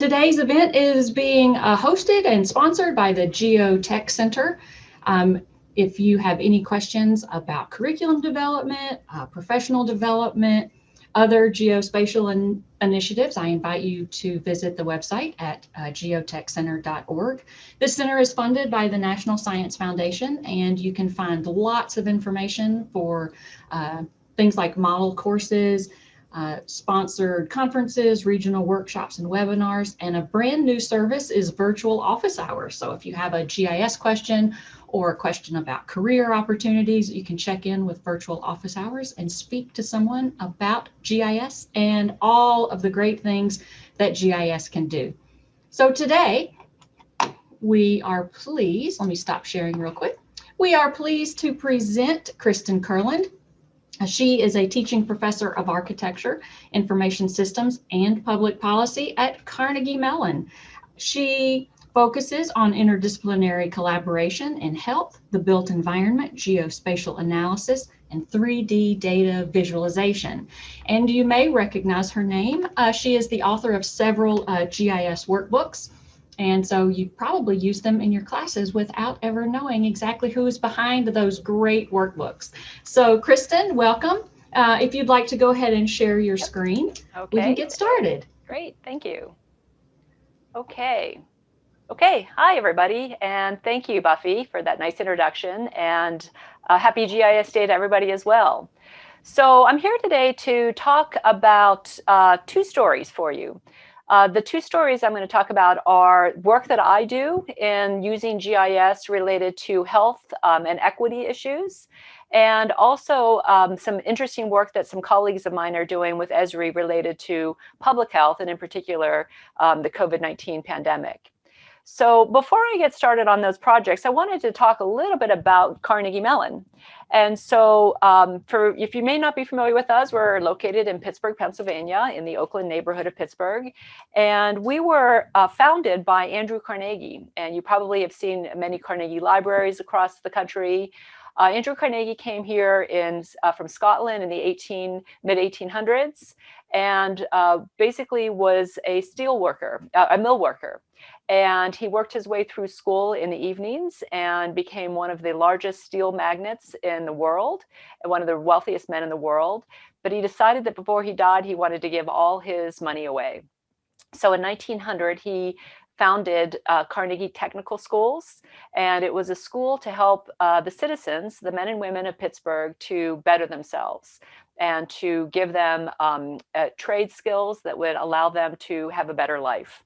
Today's event is being hosted and sponsored by the Geotech Center. Um, if you have any questions about curriculum development, professional development, other geospatial initiatives, I invite you to visit the website at geotechcenter.org. This center is funded by the National Science Foundation, and you can find lots of information for things like model courses, sponsored conferences, regional workshops, and webinars. And a brand new service is virtual office hours. So if you have a GIS question or a question about career opportunities, you can check in with virtual office hours and speak to someone about GIS and all of the great things that GIS can do. So today, we are pleased, let me stop sharing real quick. We are pleased to present Kristen Kurlin. She is a teaching professor of architecture, information systems, and public policy at Carnegie Mellon. She focuses on interdisciplinary collaboration in health, the built environment, geospatial analysis, and 3D data visualization. And you may recognize her name. She is the author of several GIS workbooks. And so you probably use them in your classes without ever knowing exactly who is behind those great workbooks. So Kristen, welcome. If you'd like to go ahead and share your screen, we can get started. Great, thank you. Okay, hi everybody, and thank you, Buffy, for that nice introduction, and happy GIS Day to everybody as well. So I'm here today to talk about two stories for you. The two stories I'm going to talk about are work that I do in using GIS related to health and equity issues, and also some interesting work that some colleagues of mine are doing with Esri related to public health, and in particular, the COVID-19 pandemic. So before I get started on those projects, I wanted to talk a little bit about Carnegie Mellon. And so if you may not be familiar with us, we're located in Pittsburgh, Pennsylvania, in the Oakland neighborhood of Pittsburgh. And we were founded by Andrew Carnegie. And you probably have seen many Carnegie libraries across the country. Andrew Carnegie came here from Scotland in the mid-1800s, and basically was a steel worker, a mill worker. And he worked his way through school in the evenings and became one of the largest steel magnates in the world, and one of the wealthiest men in the world. But he decided that before he died, he wanted to give all his money away. So in 1900, he founded Carnegie Technical Schools, and it was a school to help the citizens, the men and women of Pittsburgh, to better themselves and to give them trade skills that would allow them to have a better life.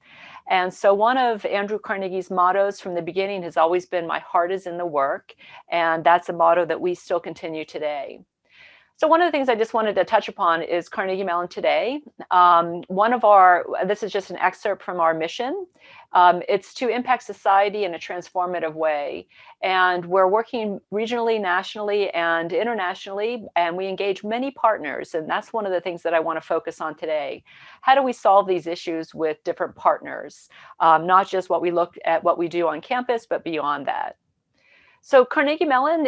And so one of Andrew Carnegie's mottos from the beginning has always been, "My heart is in the work," and that's a motto that we still continue today. So one of the things I just wanted to touch upon is Carnegie Mellon today. This is just an excerpt from our mission. It's to impact society in a transformative way. And we're working regionally, nationally, and internationally, and we engage many partners. And that's one of the things that I want to focus on today. How do we solve these issues with different partners? Not just what we look at, what we do on campus, but beyond that. So Carnegie Mellon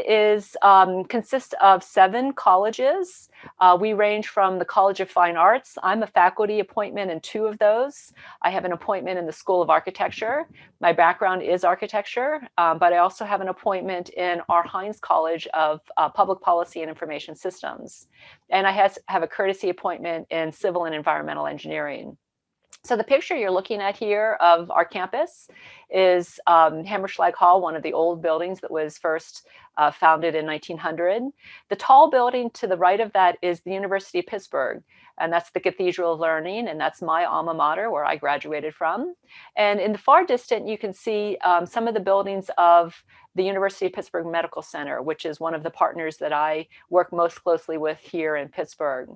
consists of 7 colleges. We range from the College of Fine Arts. I'm a faculty appointment in 2 of those. I have an appointment in the School of Architecture. My background is architecture, but I also have an appointment in our Heinz College of Public Policy and Information Systems. And I have a courtesy appointment in Civil and Environmental Engineering. So the picture you're looking at here of our campus is Hammerschlag Hall, one of the old buildings that was first founded in 1900. The tall building to the right of that is the University of Pittsburgh, and that's the Cathedral of Learning, and that's my alma mater, where I graduated from. And in the far distant, you can see some of the buildings of the University of Pittsburgh Medical Center, which is one of the partners that I work most closely with here in Pittsburgh.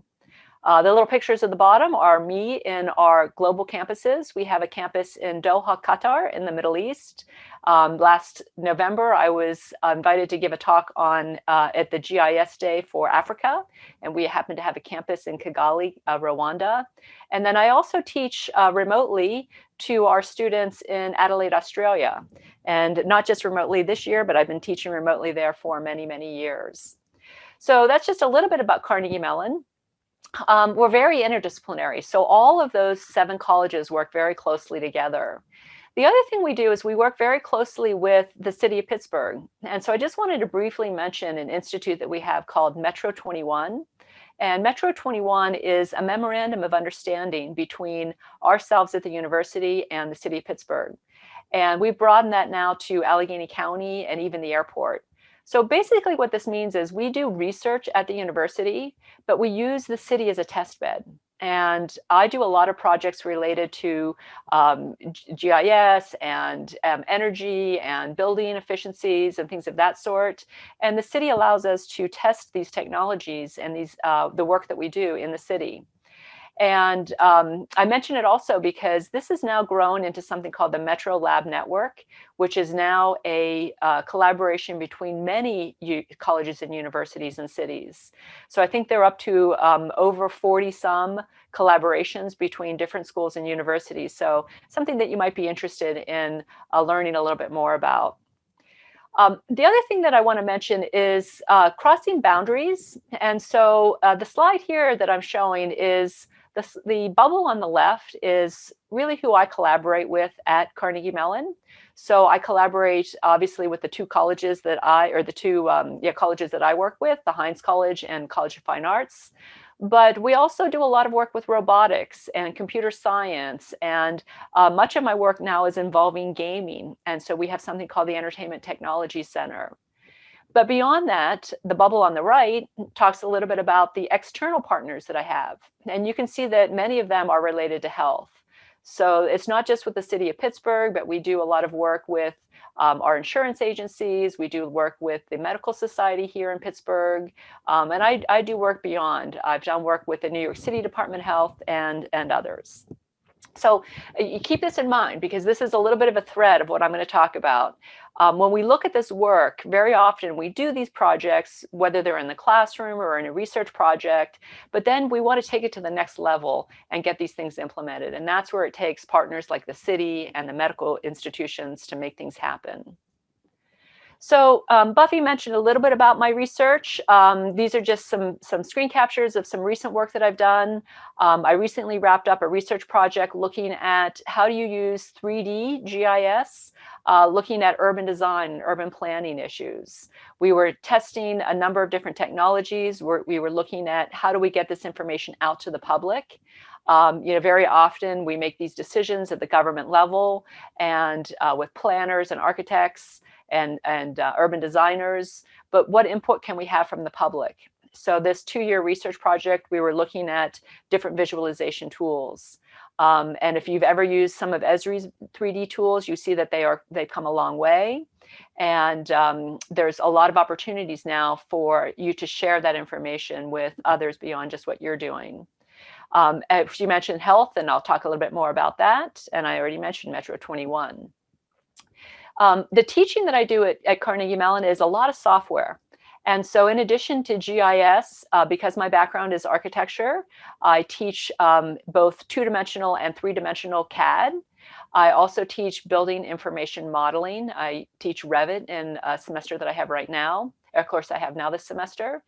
The little pictures at the bottom are me in our global campuses. We have a campus in Doha, Qatar, in the Middle East. Last November, I was invited to give a talk at the GIS Day for Africa, and we happen to have a campus in Kigali, Rwanda. And then I also teach remotely to our students in Adelaide, Australia. And not just remotely this year, but I've been teaching remotely there for many, many years. So that's just a little bit about Carnegie Mellon. we're very interdisciplinary. So all of those 7 colleges work very closely together. The other thing we do is we work very closely with the city of Pittsburgh. And so I just wanted to briefly mention an institute that we have called Metro 21. And Metro 21 is a memorandum of understanding between ourselves at the university and the city of Pittsburgh. And we've broadened that now to Allegheny County and even the airport. So basically what this means is we do research at the university, but we use the city as a test bed. And I do a lot of projects related to GIS and energy and building efficiencies and things of that sort. And the city allows us to test these technologies and the work that we do in the city. And I mention it also because this has now grown into something called the Metro Lab Network, which is now a collaboration between many colleges and universities and cities. So I think they're up to over 40 some collaborations between different schools and universities. So something that you might be interested in learning a little bit more about. The other thing that I want to mention is crossing boundaries. And so the slide here that I'm showing is the bubble on the left is really who I collaborate with at Carnegie Mellon. So I collaborate obviously with the 2 colleges that colleges that I work with, the Heinz College and College of Fine Arts. But we also do a lot of work with robotics and computer science, and much of my work now is involving gaming. And so we have something called the Entertainment Technology Center. But beyond that, the bubble on the right talks a little bit about the external partners that I have. And you can see that many of them are related to health. So it's not just with the city of Pittsburgh, but we do a lot of work with our insurance agencies. We do work with the Medical Society here in Pittsburgh. And I do work beyond. I've done work with the New York City Department of Health and others. So you keep this in mind, because this is a little bit of a thread of what I'm going to talk about. When we look at this work, very often we do these projects, whether they're in the classroom or in a research project, but then we want to take it to the next level and get these things implemented. And that's where it takes partners like the city and the medical institutions to make things happen. So Buffy mentioned a little bit about my research. These are just some screen captures of some recent work that I've done. I recently wrapped up a research project looking at how do you use 3D GIS, looking at urban design and urban planning issues. We were testing a number of different technologies. We were looking at how do we get this information out to the public. Very often we make these decisions at the government level and with planners and architects and urban designers, but what input can we have from the public? So this 2-year research project, we were looking at different visualization tools. And if you've ever used some of Esri's 3D tools, you see that they've come a long way. And there's a lot of opportunities now for you to share that information with others beyond just what you're doing. She mentioned health, and I'll talk a little bit more about that. And I already mentioned Metro 21. The teaching that I do at Carnegie Mellon is a lot of software. And so in addition to GIS, because my background is architecture, I teach both 2-dimensional and 3-dimensional CAD. I also teach building information modeling. I teach Revit in a semester that I have right now. Of course, I have now this semester.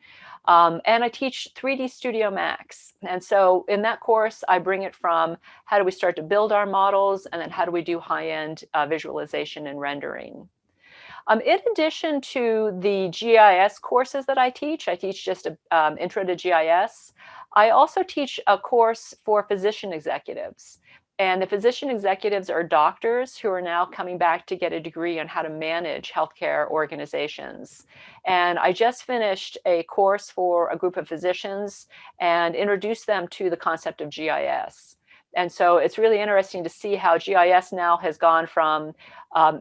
And I teach 3D Studio Max. And so in that course, I bring it from how do we start to build our models, and then how do we do high-end visualization and rendering. In addition to the GIS courses that I teach just an intro to GIS. I also teach a course for physician executives. And the physician executives are doctors who are now coming back to get a degree on how to manage healthcare organizations. And I just finished a course for a group of physicians and introduced them to the concept of GIS. And so it's really interesting to see how GIS now has gone from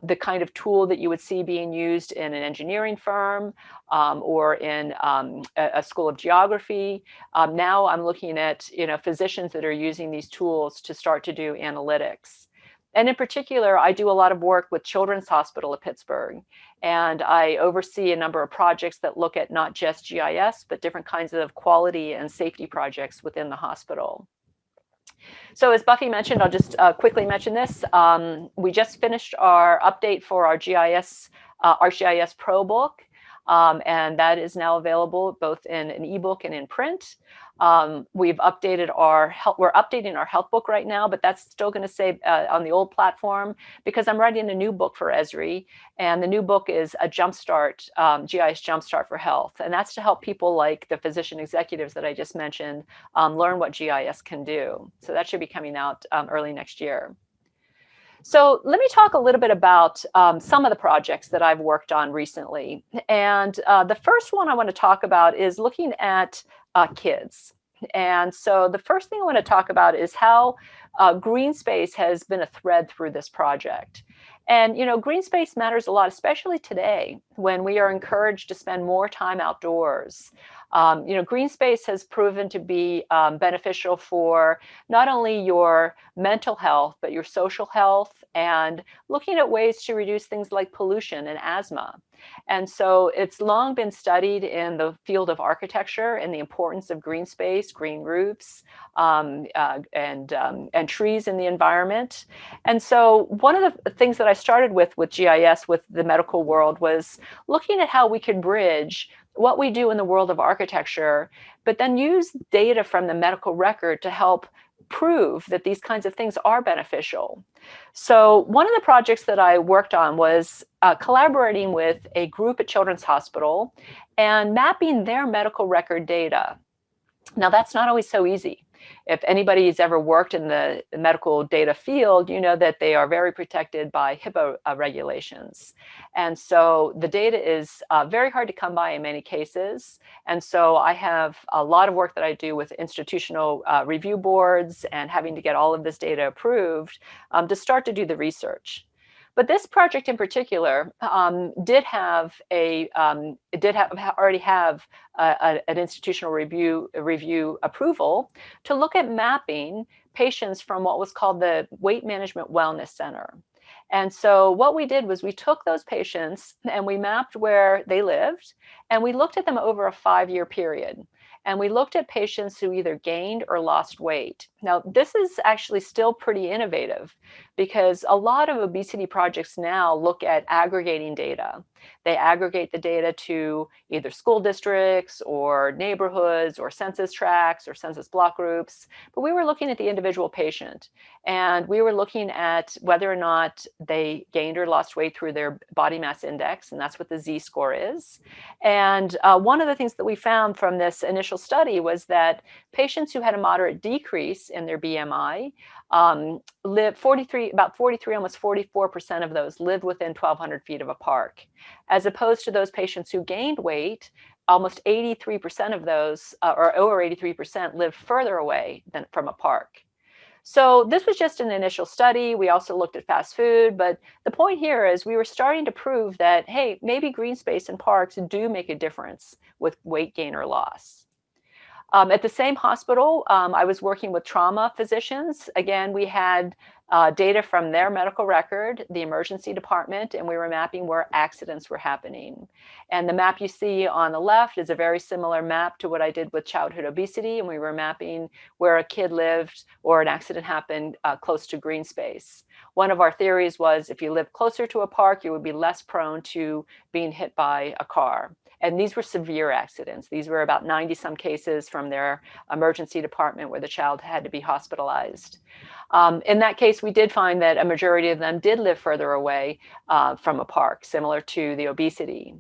the kind of tool that you would see being used in an engineering firm or in a school of geography. Now I'm looking at physicians that are using these tools to start to do analytics. And in particular, I do a lot of work with Children's Hospital of Pittsburgh. And I oversee a number of projects that look at not just GIS, but different kinds of quality and safety projects within the hospital. So as Buffy mentioned, I'll just quickly mention this. We just finished our update for our GIS Pro book, and that is now available both in an ebook and in print. We've updated our health, we're updating our health book right now, but that's still going to say on the old platform, because I'm writing a new book for Esri, and the new book is a jumpstart, GIS jumpstart for health, and that's to help people like the physician executives that I just mentioned learn what GIS can do. So that should be coming out early next year. So let me talk a little bit about some of the projects that I've worked on recently. And the first one I want to talk about is looking at kids. And so the first thing I want to talk about is how green space has been a thread through this project. And, you know, green space matters a lot, especially today when we are encouraged to spend more time outdoors. You know, green space has proven to be beneficial for not only your mental health, but your social health, and looking at ways to reduce things like pollution and asthma. And so it's long been studied in the field of architecture and the importance of green space, green roofs, and trees in the environment. And so one of the things that I started with GIS, with the medical world, was looking at how we could bridge what we do in the world of architecture, but then use data from the medical record to help prove that these kinds of things are beneficial. So one of the projects that I worked on was collaborating with a group at Children's Hospital and mapping their medical record data. Now, that's not always so easy. If anybody's ever worked in the medical data field, you know that they are very protected by HIPAA regulations. And so the data is very hard to come by in many cases. And so I have a lot of work that I do with institutional review boards and having to get all of this data approved to start to do the research. But this project in particular did already have an institutional review approval to look at mapping patients from what was called the Weight Management Wellness Center. And so what we did was we took those patients and we mapped where they lived, and we looked at them over a 5-year period. And we looked at patients who either gained or lost weight. Now, this is actually still pretty innovative, because a lot of obesity projects now look at aggregating data. They aggregate the data to either school districts or neighborhoods or census tracts or census block groups. But we were looking at the individual patient, and we were looking at whether or not they gained or lost weight through their body mass index, and that's what the Z-score is. And one of the things that we found from this initial study was that patients who had a moderate decrease in their BMI about 43, almost 44% of those lived within 1,200 feet of a park, as opposed to those patients who gained weight. Almost 83% of those, or over 83%, lived further away than from a park. So this was just an initial study. We also looked at fast food, but the point here is we were starting to prove that, hey, maybe green space and parks do make a difference with weight gain or loss. At the same hospital, I was working with trauma physicians. Again, we had data from their medical record, the emergency department, and we were mapping where accidents were happening. And the map you see on the left is a very similar map to what I did with childhood obesity, and we were mapping where a kid lived or an accident happened close to green space. One of our theories was if you live closer to a park, you would be less prone to being hit by a car. And these were severe accidents. These were about 90 some cases from their emergency department where the child had to be hospitalized. In that case, we did find that a majority of them did live further away from a park, similar to the obesity.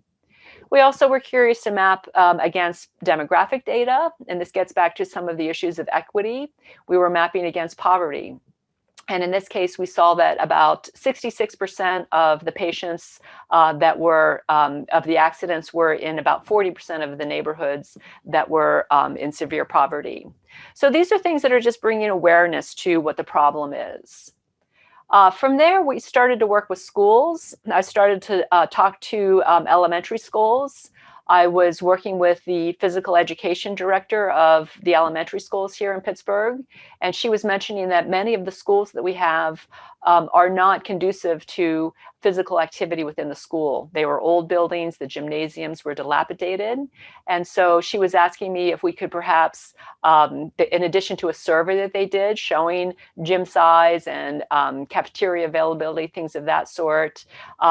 We also were curious to map against demographic data, and this gets back to some of the issues of equity. We were mapping against poverty. And in this case, we saw that about 66% of the patients that were of the accidents were in about 40% of the neighborhoods that were in severe poverty. So these are things that are just bringing awareness to what the problem is. From there, we started to work with schools. I started to talk to elementary schools. I was working with the physical education director of the elementary schools here in Pittsburgh, and she was mentioning that many of the schools that we have are not conducive to physical activity within the school. They were old buildings, the gymnasiums were dilapidated. And so she was asking me if we could perhaps, in addition to a survey that they did showing gym size and cafeteria availability, things of that sort,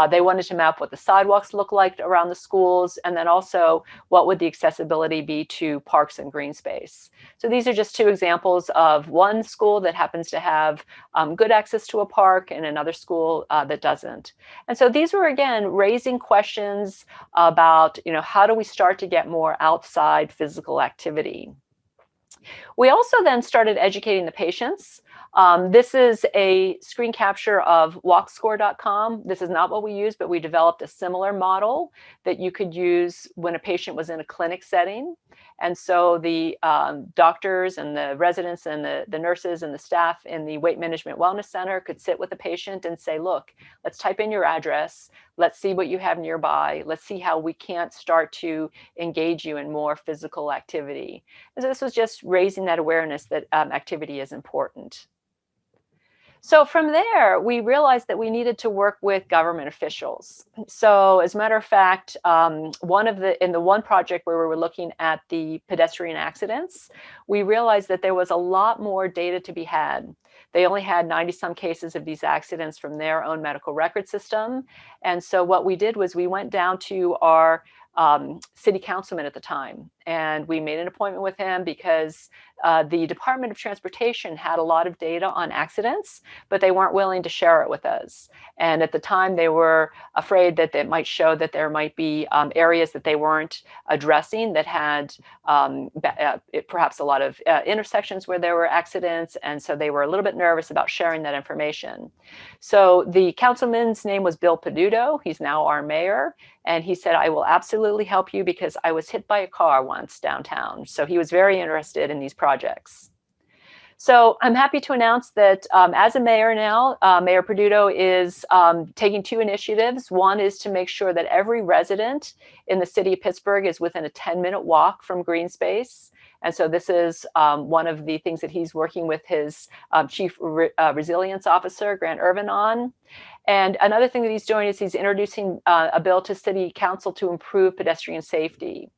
they wanted to map what the sidewalks look like around the schools, and then also what would the accessibility be to parks and green space. So these are just two examples of one school that happens to have good access to a park and another school that doesn't. And so these were, again, raising questions about, how do we start to get more outside physical activity? We also then started educating the patients. This is a screen capture of walkscore.com. This is not what we use, but we developed a similar model that you could use when a patient was in a clinic setting. And so the doctors and the residents and the nurses and the staff in the Weight Management Wellness Center could sit with the patient and say, look, let's type in your address. Let's see what you have nearby. Let's see how we can't start to engage you in more physical activity. And so this was just raising that awareness that activity is important. So from there, we realized that we needed to work with government officials. So as a matter of fact, in the one project where we were looking at the pedestrian accidents, we realized that there was a lot more data to be had. They only had 90-some cases of these accidents from their own medical record system. And so what we did was we went down to our city councilman at the time, and we made an appointment with him because the Department of Transportation had a lot of data on accidents, but they weren't willing to share it with us. And at the time, they were afraid that it might show that there might be areas that they weren't addressing that had perhaps a lot of intersections where there were accidents, and so they were a little bit nervous about sharing that information. So the councilman's name was Bill Peduto. He's now our mayor. And he said, I will absolutely help you because I was hit by a car once downtown. So he was very interested in these projects. So I'm happy to announce that as a mayor now, Mayor Peduto is taking two initiatives. One is to make sure that every resident in the city of Pittsburgh is within a 10-minute walk from green space. And so this is one of the things that he's working with his chief resilience officer, Grant Irvin, on. And another thing that he's doing is he's introducing a bill to city council to improve pedestrian safety.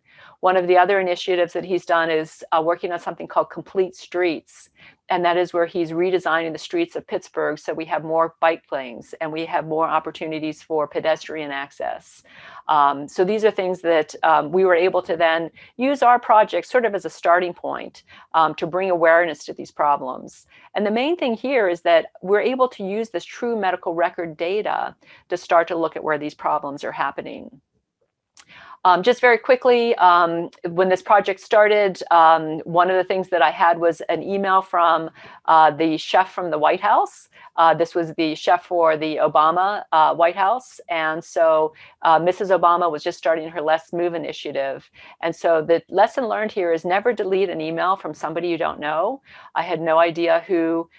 One of the other initiatives that he's done is working on something called Complete Streets. And that is where he's redesigning the streets of Pittsburgh so we have more bike lanes and we have more opportunities for pedestrian access. So these are things that we were able to then use our project sort of as a starting point to bring awareness to these problems. And the main thing here is that we're able to use this true medical record data to start to look at where these problems are happening. Just very quickly, when this project started, one of the things that I had was an email from the chef from the White House. This was the chef for the Obama White House. And so Mrs. Obama was just starting her Let's Move initiative. And so the lesson learned here is never delete an email from somebody you don't know. I had no idea who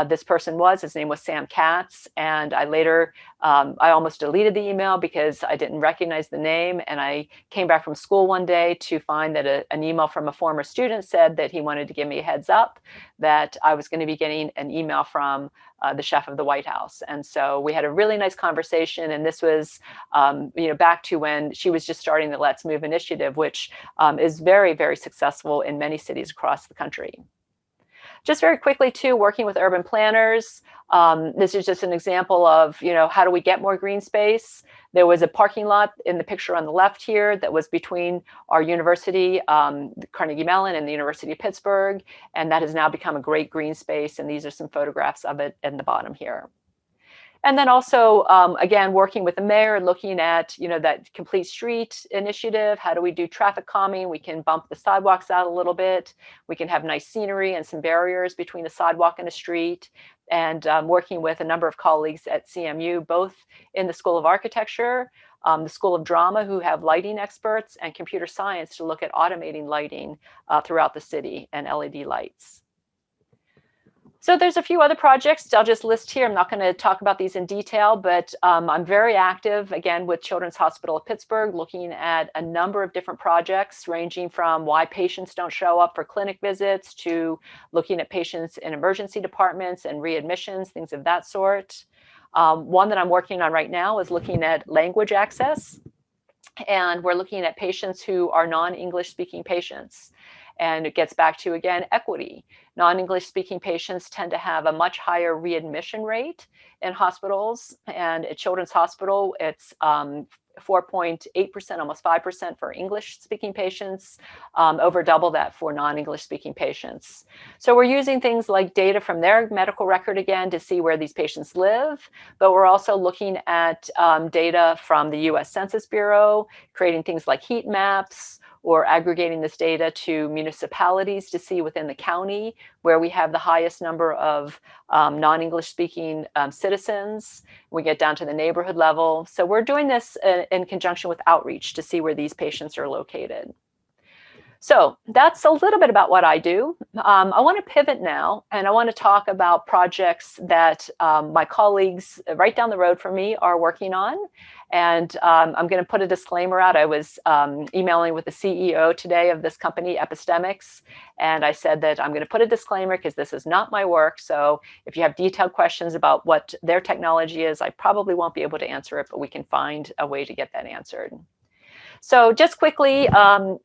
this person was. His name was Sam Katz. And I later, I almost deleted the email because I didn't recognize the name. And I came back from school one day to find that an email from a former student said that he wanted to give me a heads up that I was going to be getting an email from the chef of the White House. And so we had a really nice conversation. And this was, back to when she was just starting the Let's Move initiative, which is very, very successful in many cities across the country. Just very quickly, too, working with urban planners. This is just an example of, how do we get more green space? There was a parking lot in the picture on the left here that was between our university, Carnegie Mellon, and the University of Pittsburgh. And that has now become a great green space. And these are some photographs of it in the bottom here. And then also, again, working with the mayor, looking at, that Complete Street initiative. How do we do traffic calming? We can bump the sidewalks out a little bit. We can have nice scenery and some barriers between a sidewalk and a street. And working with a number of colleagues at CMU, both in the School of Architecture, the School of Drama, who have lighting experts, and computer science to look at automating lighting throughout the city and LED lights. So there's a few other projects I'll just list here. I'm not going to talk about these in detail, but I'm very active, again, with Children's Hospital of Pittsburgh, looking at a number of different projects, ranging from why patients don't show up for clinic visits to looking at patients in emergency departments and readmissions, things of that sort. One that I'm working on right now is looking at language access. And we're looking at patients who are non-English speaking patients. And it gets back to, again, equity. Non-English speaking patients tend to have a much higher readmission rate in hospitals. And at Children's Hospital, it's 4.8%, almost 5% for English speaking patients, over double that for non-English speaking patients. So we're using things like data from their medical record again to see where these patients live, but we're also looking at data from the US Census Bureau, creating things like heat maps, or aggregating this data to municipalities to see within the county where we have the highest number of non-English speaking citizens. We get down to the neighborhood level. So we're doing this in conjunction with outreach to see where these patients are located. So that's a little bit about what I do. I want to pivot now, and I want to talk about projects that my colleagues right down the road from me are working on. And I'm going to put a disclaimer out. I was emailing with the CEO today of this company, Epistemics, and I said that I'm going to put a disclaimer because this is not my work. So if you have detailed questions about what their technology is, I probably won't be able to answer it, but we can find a way to get that answered. So just quickly,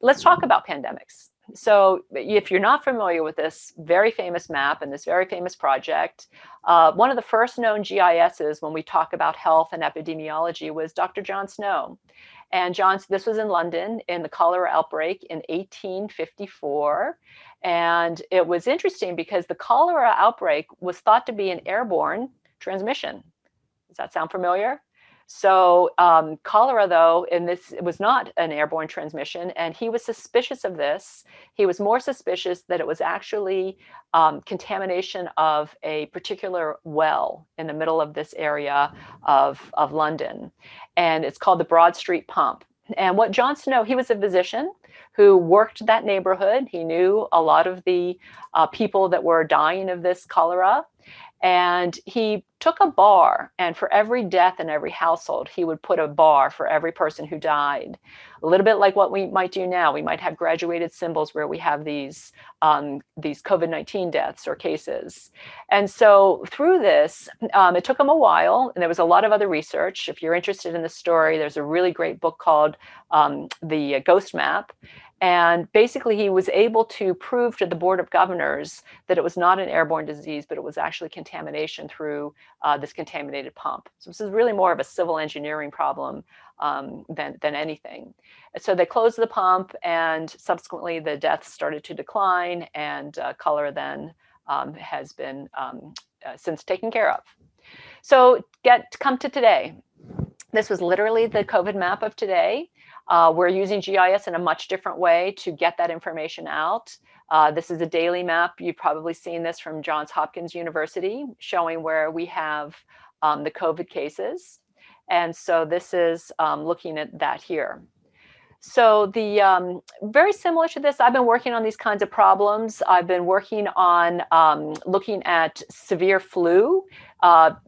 let's talk about pandemics. So if you're not familiar with this very famous map and this very famous project, one of the first known GISs when we talk about health and epidemiology was Dr. John Snow. And this was in London in the cholera outbreak in 1854. And it was interesting because the cholera outbreak was thought to be an airborne transmission. Does that sound familiar? So cholera, though, it was not an airborne transmission, and he was suspicious of this. He was more suspicious that it was actually contamination of a particular well in the middle of this area of London, and it's called the Broad Street Pump. And what John Snow, he was a physician who worked that neighborhood. He knew a lot of the people that were dying of this cholera. And he took a bar, and for every death in every household, he would put a bar for every person who died. A little bit like what we might do now. We might have graduated symbols where we have these COVID-19 deaths or cases. And so through this, it took him a while, and there was a lot of other research. If you're interested in the story, there's a really great book called The Ghost Map. And basically, he was able to prove to the Board of Governors that it was not an airborne disease, but it was actually contamination through this contaminated pump. So this is really more of a civil engineering problem than anything. So they closed the pump, and subsequently the deaths started to decline, and cholera then has been since taken care of. So come to today. This was literally the COVID map of today. We're using GIS in a much different way to get that information out. This is a daily map. You've probably seen this from Johns Hopkins University, showing where we have the COVID cases. And so this is looking at that here. So the very similar to this, I've been working on these kinds of problems. I've been working on looking at severe flu,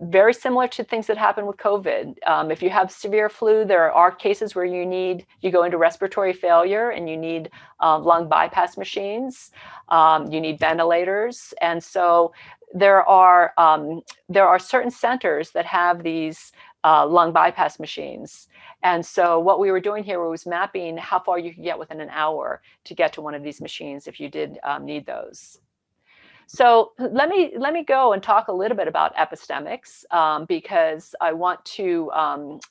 very similar to things that happen with COVID. If you have severe flu, there are cases where you go into respiratory failure and you need lung bypass machines. You need ventilators. And so there are certain centers that have these lung bypass machines. And so what we were doing here was mapping how far you could get within an hour to get to one of these machines if you did need those. So let me go and talk a little bit about epistemics because I want to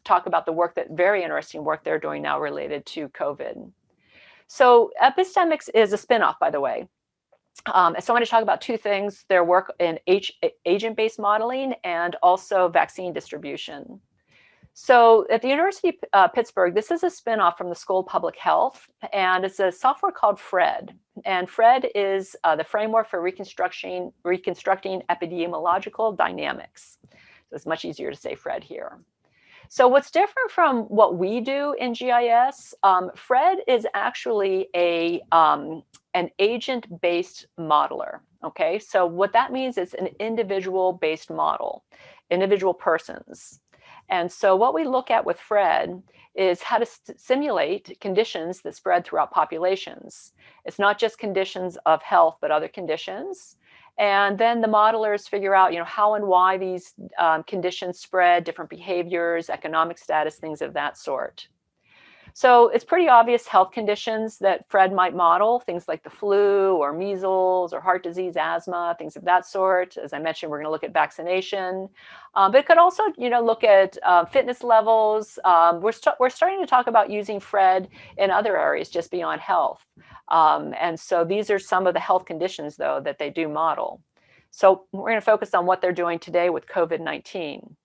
talk about very interesting work they're doing now related to COVID. So epistemics is a spinoff, by the way. So I'm going to talk about two things: their work in agent-based modeling and also vaccine distribution. So at the University of Pittsburgh, this is a spinoff from the School of Public Health, and it's a software called FRED. And FRED is the framework for reconstructing epidemiological dynamics. So it's much easier to say FRED here. So what's different from what we do in GIS, FRED is actually an agent-based modeler, okay? So what that means is an individual-based model, individual persons. And so what we look at with FRED is how to simulate conditions that spread throughout populations. It's not just conditions of health, but other conditions. And then the modelers figure out, how and why these conditions spread, different behaviors, economic status, things of that sort. So it's pretty obvious health conditions that Fred might model, things like the flu or measles or heart disease, asthma, things of that sort. As I mentioned, we're going to look at vaccination, but it could also, look at fitness levels. We're starting to talk about using Fred in other areas just beyond health. And so these are some of the health conditions, though, that they do model. So we're going to focus on what they're doing today with COVID-19.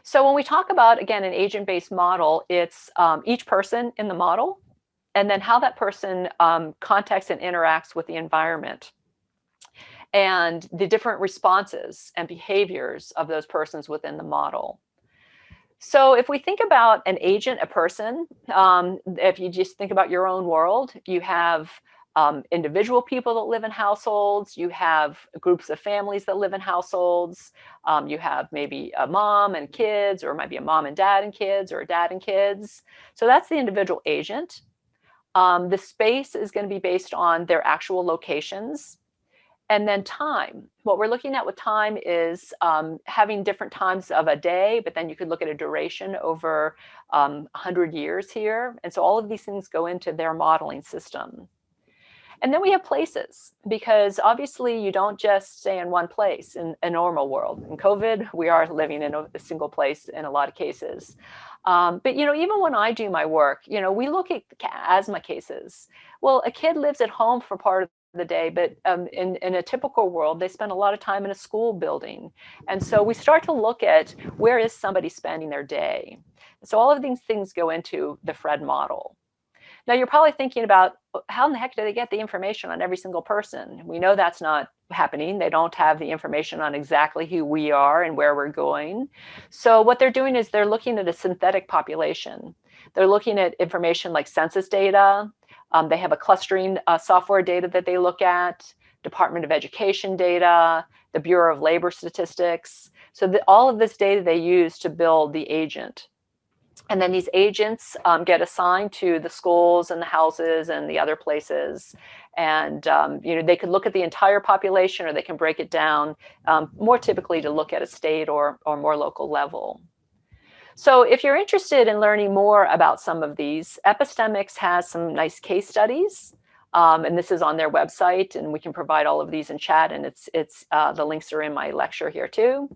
So when we talk about, again, an agent-based model, it's each person in the model, and then how that person contacts and interacts with the environment, and the different responses and behaviors of those persons within the model. So if we think about an agent, a person, if you just think about your own world, you have individual people that live in households, you have groups of families that live in households, you have maybe a mom and kids, or it might be a mom and dad and kids, or a dad and kids. So that's the individual agent. The space is going to be based on their actual locations. And then time. What we're looking at with time is having different times of a day, but then you could look at a duration over 100 years here. And so all of these things go into their modeling system. And then we have places, because obviously you don't just stay in one place in a normal world. In COVID, we are living in a single place in a lot of cases. But even when I do my work, we look at asthma cases. Well, a kid lives at home for part of the day, but in a typical world, they spend a lot of time in a school building. And so we start to look at where is somebody spending their day. So all of these things go into the Fred model. Now you're probably thinking about, how in the heck do they get the information on every single person? We know that's not happening. They don't have the information on exactly who we are and where we're going. So what they're doing is they're looking at a synthetic population. They're looking at information like census data. They have a clustering software data that they look at, Department of Education data, the Bureau of Labor Statistics. So all of this data they use to build the agent. And then these agents get assigned to the schools and the houses and the other places. And they could look at the entire population, or they can break it down more typically to look at a state or more local level. So if you're interested in learning more about some of these, Epistemics has some nice case studies. And this is on their website, and we can provide all of these in chat, and the links are in my lecture here too.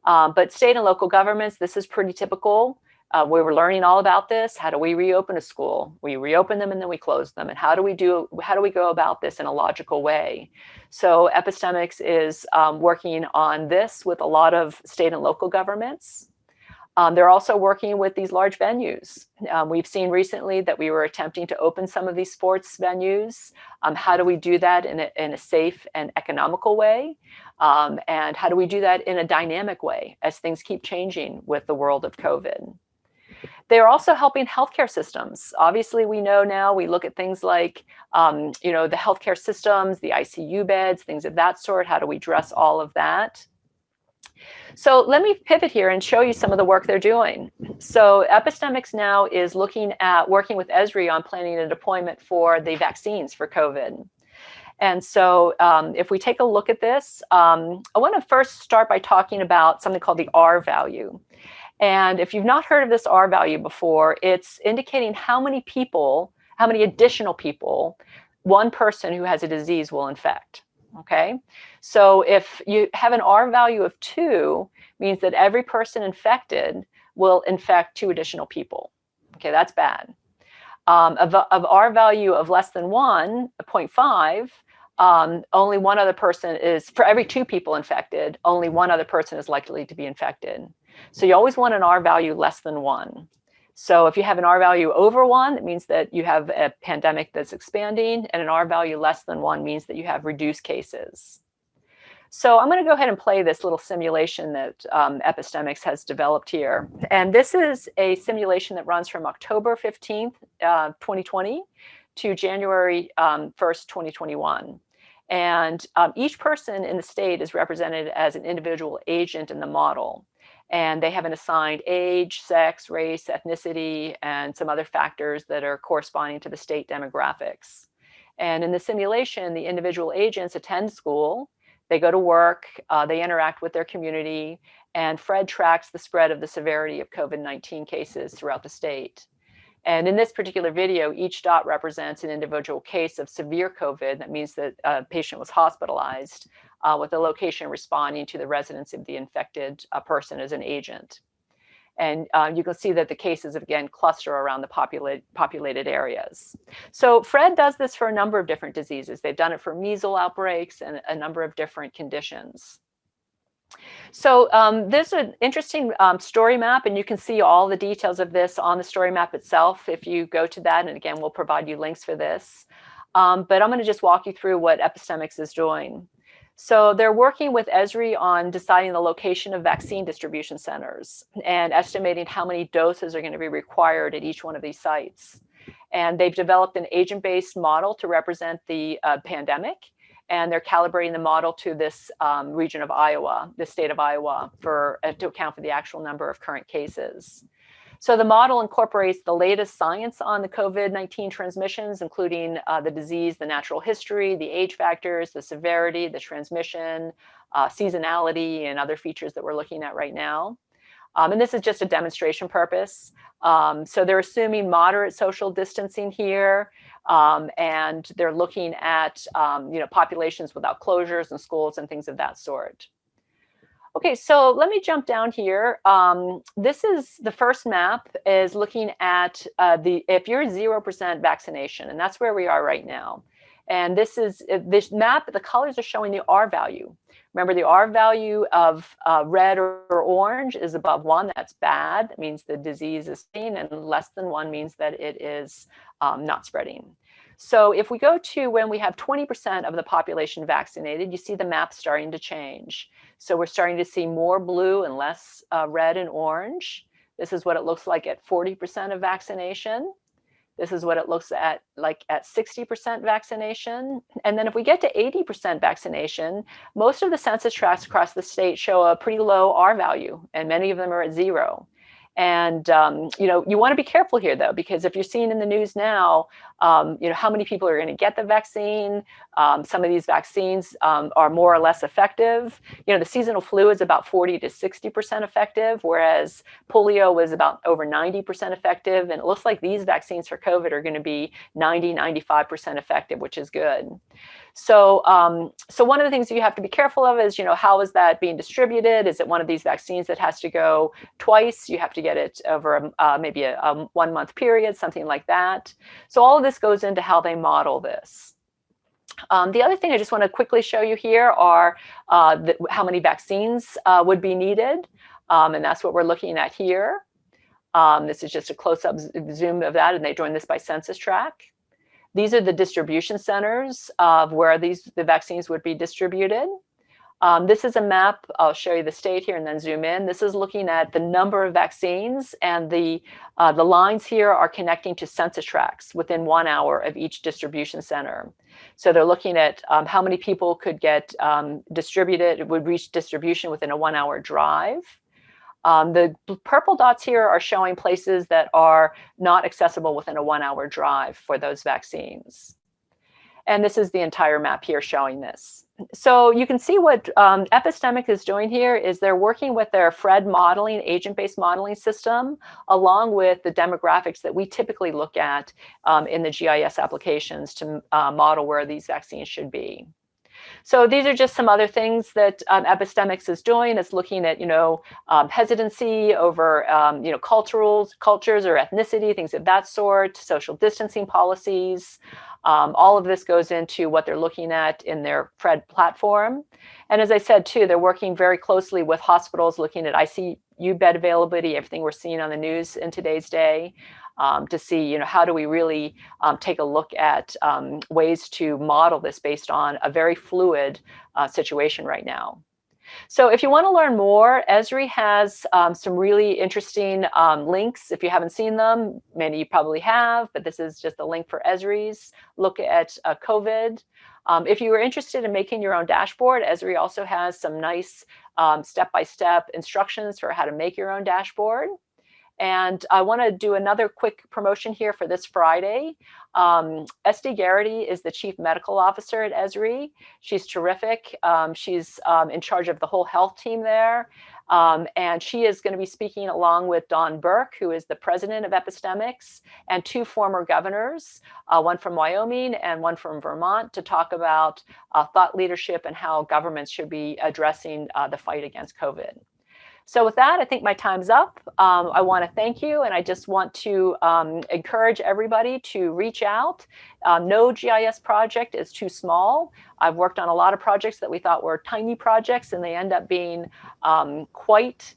But state and local governments, this is pretty typical. We were learning all about this. How do we reopen a school? We reopen them and then we close them. And how do we go about this in a logical way? So Epistemics is working on this with a lot of state and local governments. They're also working with these large venues. We've seen recently that we were attempting to open some of these sports venues. How do we do that in a safe and economical way? And how do we do that in a dynamic way as things keep changing with the world of COVID? They're also helping healthcare systems. Obviously, we know now, we look at things like, the healthcare systems, the ICU beds, things of that sort. How do we address all of that? So let me pivot here and show you some of the work they're doing. So Epistemics now is looking at working with Esri on planning a deployment for the vaccines for COVID. And so if we take a look at this, I want to first start by talking about something called the R value. And if you've not heard of this R value before, it's indicating how many additional people one person who has a disease will infect. Okay, so if you have an R value of 2, means that every person infected will infect 2 additional people. Okay, that's bad. Of R value of less than 1, 0.5, only one other person is, for every 2 people infected, only one other person is likely to be infected. So you always want an R value less than 1. So if you have an R value over 1, it means that you have a pandemic that's expanding, and an R value less than 1 means that you have reduced cases. So I'm going to go ahead and play this little simulation that Epistemics has developed here. And this is a simulation that runs from October 15th, 2020 to January 1st, 2021. And each person in the state is represented as an individual agent in the model. And they have an assigned age, sex, race, ethnicity, and some other factors that are corresponding to the state demographics. And in the simulation, the individual agents attend school. They go to work, they interact with their community, and Fred tracks the spread of the severity of COVID-19 cases throughout the state. And in this particular video, each dot represents an individual case of severe COVID. That means that a patient was hospitalized with the location responding to the residence of the infected person as an agent. And you can see that the cases, again, cluster around the populated areas. So Fred does this for a number of different diseases. They've done it for measles outbreaks and a number of different conditions. So there's an interesting story map, and you can see all the details of this on the story map itself if you go to that. And again, we'll provide you links for this. But I'm going to just walk you through what Epistemics is doing. So they're working with Esri on deciding the location of vaccine distribution centers and estimating how many doses are going to be required at each one of these sites. And they've developed an agent-based model to represent the pandemic. And they're calibrating the model to this region of Iowa, the state of Iowa, to account for the actual number of current cases. So the model incorporates the latest science on the COVID-19 transmissions, including the disease, the natural history, the age factors, the severity, the transmission, seasonality, and other features that we're looking at right now. And this is just a demonstration purpose. So they're assuming moderate social distancing here, and they're looking at populations without closures and schools and things of that sort. Okay, so let me jump down here. This is the first map is looking at if you're 0% vaccination, and that's where we are right now. And this map, the colors are showing the R value. Remember, the R value of red or orange is above 1. That's bad. That means the disease is seen, and less than 1 means that it is not spreading. So if we go to when we have 20% of the population vaccinated, you see the map starting to change. So we're starting to see more blue and less red and orange. This is what it looks like at 40% of vaccination. This is what it looks like at 60% vaccination. And then if we get to 80% vaccination, most of the census tracts across the state show a pretty low R value, and many of them are at 0. And you want to be careful here, though, because if you're seeing in the news now, how many people are going to get the vaccine. Some of these vaccines are more or less effective. The seasonal flu is about 40 to 60% effective, whereas polio was about over 90% effective. And it looks like these vaccines for COVID are going to be 90, 95% effective, which is good. So one of the things you have to be careful of is, how is that being distributed? Is it one of these vaccines that has to go twice? You have to get it over maybe a 1-month period, something like that. So all of this goes into how they model this. The other thing I just want to quickly show you here are how many vaccines would be needed. And that's what we're looking at here. This is just a close-up zoom of that, and they join this by census tract. These are the distribution centers of where the vaccines would be distributed. This is a map. I'll show you the state here and then zoom in. This is looking at the number of vaccines, and the lines here are connecting to census tracts within 1 hour of each distribution center. So they're looking at how many people could get distributed, would reach distribution within a 1-hour drive. The purple dots here are showing places that are not accessible within a 1-hour drive for those vaccines. And this is the entire map here showing this. So you can see what Epistemic is doing here is they're working with their Fred modeling, agent-based modeling system, along with the demographics that we typically look at in the GIS applications to model where these vaccines should be. So these are just some other things that Epistemics is doing. It's looking at, hesitancy over, cultures or ethnicity, things of that sort, social distancing policies. All of this goes into what they're looking at in their Fred platform. And as I said, too, they're working very closely with hospitals, looking at ICU bed availability, everything we're seeing on the news in today's day. To see, how do we really take a look at ways to model this based on a very fluid situation right now. So if you want to learn more, Esri has some really interesting links. If you haven't seen them, many you probably have, but this is just a link for Esri's look at COVID. If you are interested in making your own dashboard, Esri also has some nice step-by-step instructions for how to make your own dashboard. And I want to do another quick promotion here for this Friday. Esty Garrity is the Chief Medical Officer at Esri. She's terrific. She's in charge of the whole health team there. And she is going to be speaking along with Don Burke, who is the president of Epistemics, and 2 former governors, one from Wyoming and one from Vermont, to talk about thought leadership and how governments should be addressing the fight against COVID. So with that, I think my time's up. I want to thank you, and I just want to encourage everybody to reach out. No GIS project is too small. I've worked on a lot of projects that we thought were tiny projects, and they end up being quite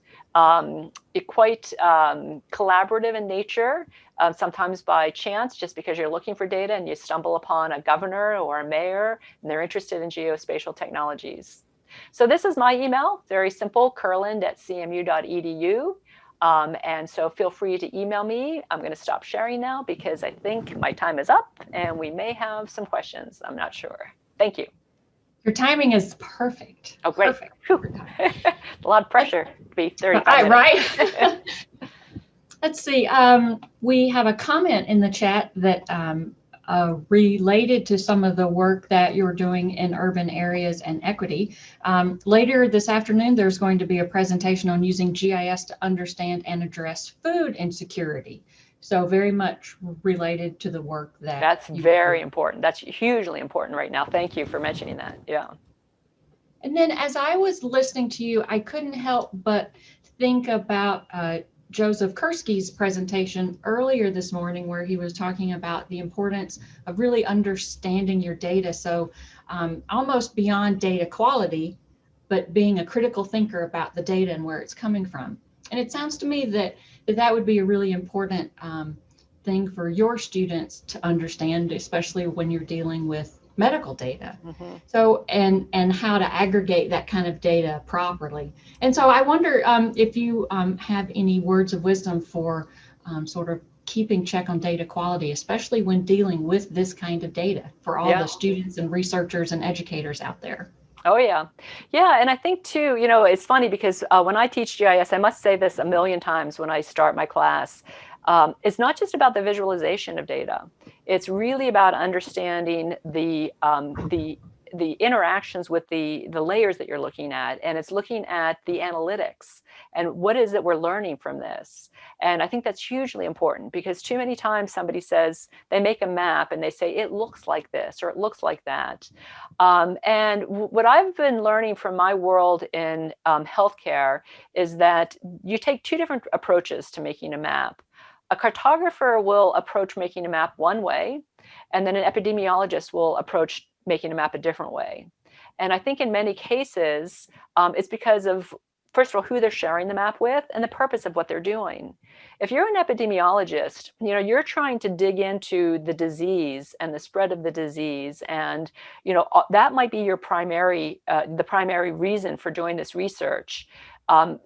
collaborative in nature, sometimes by chance, just because you're looking for data and you stumble upon a governor or a mayor, and they're interested in geospatial technologies. So this is my email, very simple, kurlin@cmu.edu. And so feel free to email me. I'm going to stop sharing now because I think my time is up and we may have some questions. I'm not sure. Thank you. Your timing is perfect. Oh, great. Perfect. A lot of pressure to be 35 minutes. Right. Let's see. We have a comment in the chat that related to some of the work that you're doing in urban areas and equity. Later this afternoon, there's going to be a presentation on using GIS to understand and address food insecurity. So very much related to the work that— That's very important. That's hugely important right now. Thank you for mentioning that. Yeah. And then as I was listening to you, I couldn't help but think about Joseph Kursky's presentation earlier this morning, where he was talking about the importance of really understanding your data. So almost beyond data quality, but being a critical thinker about the data and where it's coming from. And it sounds to me that that would be a really important thing for your students to understand, especially when you're dealing with medical data. Mm-hmm. So, and how to aggregate that kind of data properly. And so I wonder if you have any words of wisdom for sort of keeping check on data quality, especially when dealing with this kind of data for all the students and researchers and educators out there. Oh, yeah. Yeah. And I think, too, you know, it's funny because when I teach GIS, I must say this a million times when I start my class. It's not just about the visualization of data. It's really about understanding the interactions with the layers that you're looking at, and it's looking at the analytics and what is it we're learning from this. And I think that's hugely important, because too many times somebody says, they make a map and they say it looks like this or it looks like that. And what I've been learning from my world in healthcare is that you take 2 different approaches to making a map. A cartographer will approach making a map one way, and then an epidemiologist will approach making a map a different way. And I think in many cases, it's because of, first of all, who they're sharing the map with and the purpose of what they're doing. If you're an epidemiologist, you know, you're trying to dig into the disease and the spread of the disease, and, you know, that might be your primary, the primary reason for doing this research.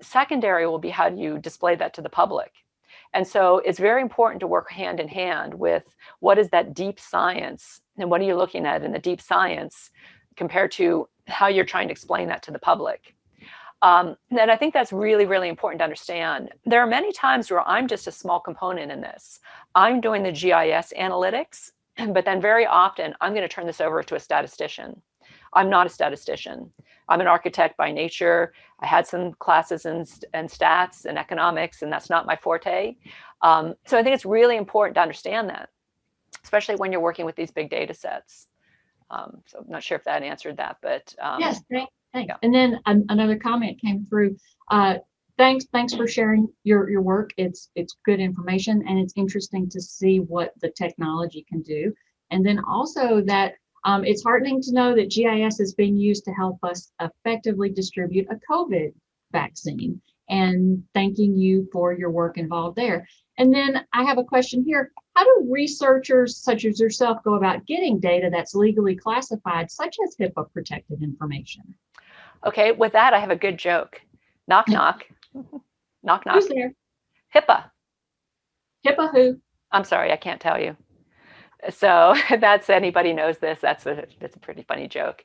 Secondary will be, how do you display that to the public? And so it's very important to work hand in hand with what is that deep science, and what are you looking at in the deep science compared to how you're trying to explain that to the public. And I think that's really, really important to understand. There are many times where I'm just a small component in this. I'm doing the GIS analytics, but then very often I'm going to turn this over to a statistician. I'm not a statistician. I'm an architect by nature. I had some classes in stats and economics, and that's not my forte. So I think it's really important to understand that, especially when you're working with these big data sets. So I'm not sure if that answered that, but yes, thanks. Yeah. And then another comment came through. Thanks for sharing your work. It's good information, and it's interesting to see what the technology can do. And then also that it's heartening to know that GIS is being used to help us effectively distribute a COVID vaccine, and thanking you for your work involved there. And then I have a question here. How do researchers such as yourself go about getting data that's legally classified, such as HIPAA protected information? Okay, with that, I have a good joke. Knock, knock. Knock, knock. Who's there? HIPAA. HIPAA who? I'm sorry, I can't tell you. So that's, anybody knows this, that's a pretty funny joke.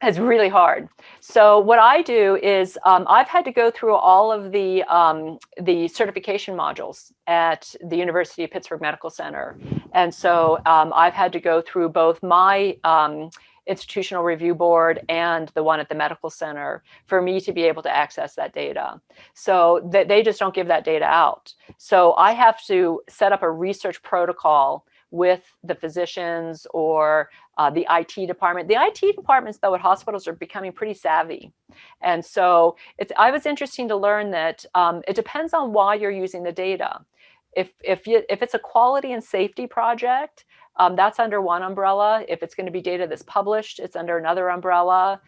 It's really hard. So what I do is I've had to go through all of the certification modules at the University of Pittsburgh Medical Center. And so I've had to go through both my institutional review board and the one at the medical center for me to be able to access that data. So that they just don't give that data out. So I have to set up a research protocol with the physicians or the IT department. The IT departments, though, at hospitals are becoming pretty savvy. And so I was interesting to learn that it depends on why you're using the data. If it's a quality and safety project, that's under one umbrella. If it's going to be data that's published, it's under another umbrella.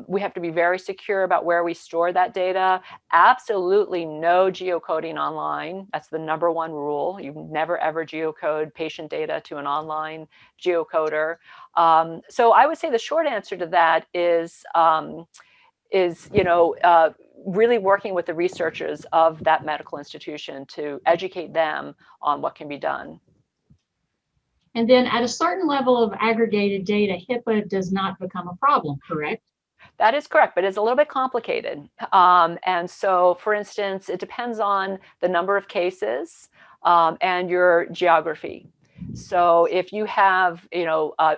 We have to be very secure about where we store that data. Absolutely no geocoding online. That's the #1 rule. You never ever geocode patient data to an online geocoder. So I would say the short answer to that is really working with the researchers of that medical institution to educate them on what can be done. And then at a certain level of aggregated data, HIPAA does not become a problem, correct? That is correct, but it's a little bit complicated. And so, for instance, it depends on the number of cases and your geography. So if you have,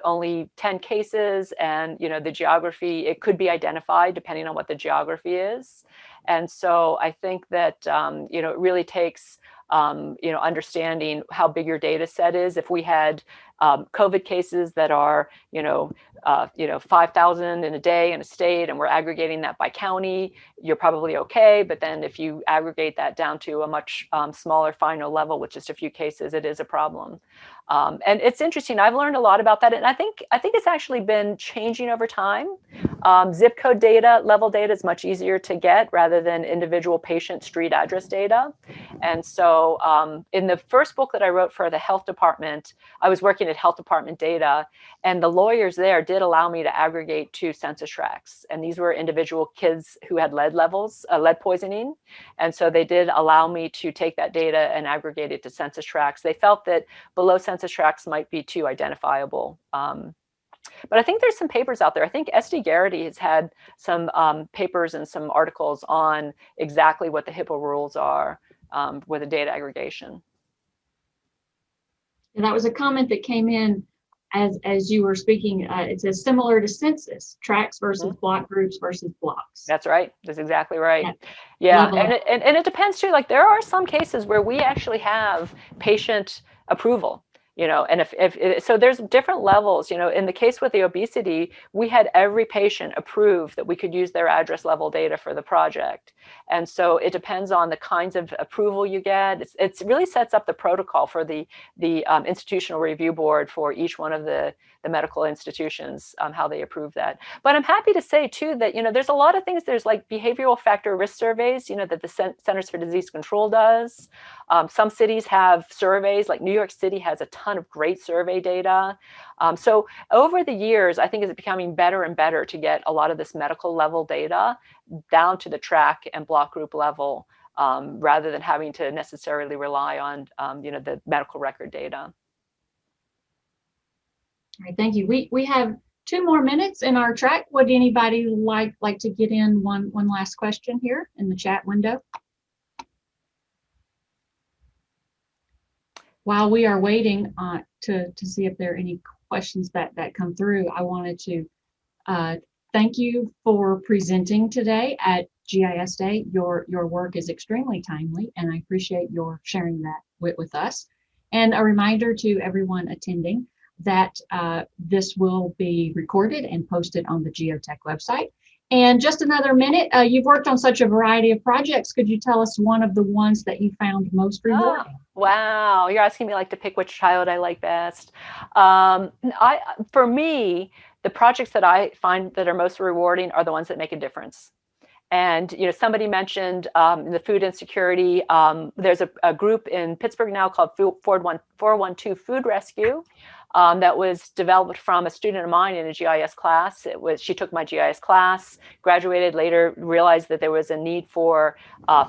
only 10 cases and, the geography, it could be identified depending on what the geography is. And so I think that, it really takes, understanding how big your data set is. If we had COVID cases that are, 5,000 in a day in a state, and we're aggregating that by county, you're probably okay. But then if you aggregate that down to a much smaller final level with just a few cases, it is a problem. And it's interesting. I've learned a lot about that, and I think it's actually been changing over time. Zip code data, level data is much easier to get rather than individual patient street address data. And so in the first book that I wrote for the health department, I was working at health department data, and the lawyers there did allow me to aggregate 2 census tracts. And these were individual kids who had lead poisoning. And so they did allow me to take that data and aggregate it to census tracts. They felt that below census tracts might be too identifiable. But I think there's some papers out there. I think SD Garrity has had some papers and some articles on exactly what the HIPAA rules are with the data aggregation. And that was a comment that came in as you were speaking. It says similar to census, tracts versus block groups versus blocks. That's right. That's exactly right. Yeah. And it depends too. Like there are some cases where we actually have patient approval. And if so there's different levels, in the case with the obesity, we had every patient approve that we could use their address level data for the project. And so it depends on the kinds of approval you get. It really sets up the protocol for the institutional review board for each one of the medical institutions, how they approve that. But I'm happy to say too that, there's a lot of things. There's like behavioral factor risk surveys, that the Centers for Disease Control does. Some cities have surveys, like New York City has a ton of great survey data. So over the years, I think it's becoming better and better to get a lot of this medical level data down to the track and block group level, rather than having to necessarily rely on, the medical record data. All right, thank you. We have 2 more minutes in our track. Would anybody like to get in one last question here in the chat window? While we are waiting to see if there are any questions that come through, I wanted to thank you for presenting today at GIS Day. Your work is extremely timely, and I appreciate your sharing that with us. And a reminder to everyone attending that this will be recorded and posted on the Geotech website. And just another minute, you've worked on such a variety of projects. Could you tell us one of the ones that you found most rewarding? Oh, wow, you're asking me to pick which child I like best. For me, the projects that I find that are most rewarding are the ones that make a difference. And somebody mentioned the food insecurity. There's a group in Pittsburgh now called 412 Food Rescue. That was developed from a student of mine in a GIS class. She took my GIS class, graduated later, realized that there was a need for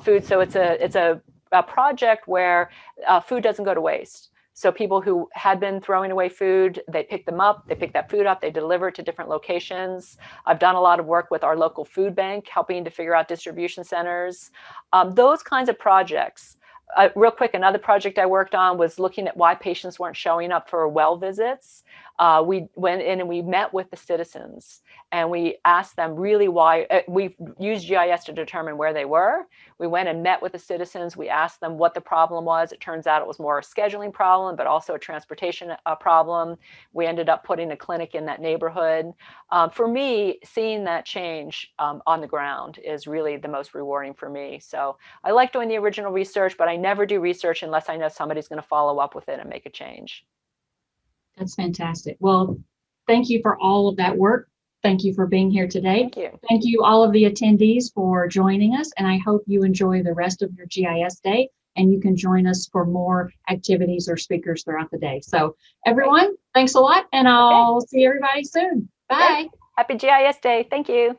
food. So it's a project where food doesn't go to waste. So people who had been throwing away food, they picked them up, they picked that food up, they deliver it to different locations. I've done a lot of work with our local food bank, helping to figure out distribution centers. Those kinds of projects. Real quick, another project I worked on was looking at why patients weren't showing up for well visits. We went in and we met with the citizens and we asked them really why. We used GIS to determine where they were. We went and met with the citizens. We asked them what the problem was. It turns out it was more a scheduling problem, but also a transportation problem. We ended up putting a clinic in that neighborhood. For me, seeing that change on the ground is really the most rewarding for me. So I like doing the original research, but I never do research unless I know somebody's going to follow up with it and make a change. That's fantastic. Well, thank you for all of that work. Thank you for being here today. Thank you. Thank you all of the attendees for joining us, and I hope you enjoy the rest of your GIS day, and you can join us for more activities or speakers throughout the day. So everyone, thanks a lot, and I'll see everybody soon. Bye. Great. Happy GIS Day. Thank you.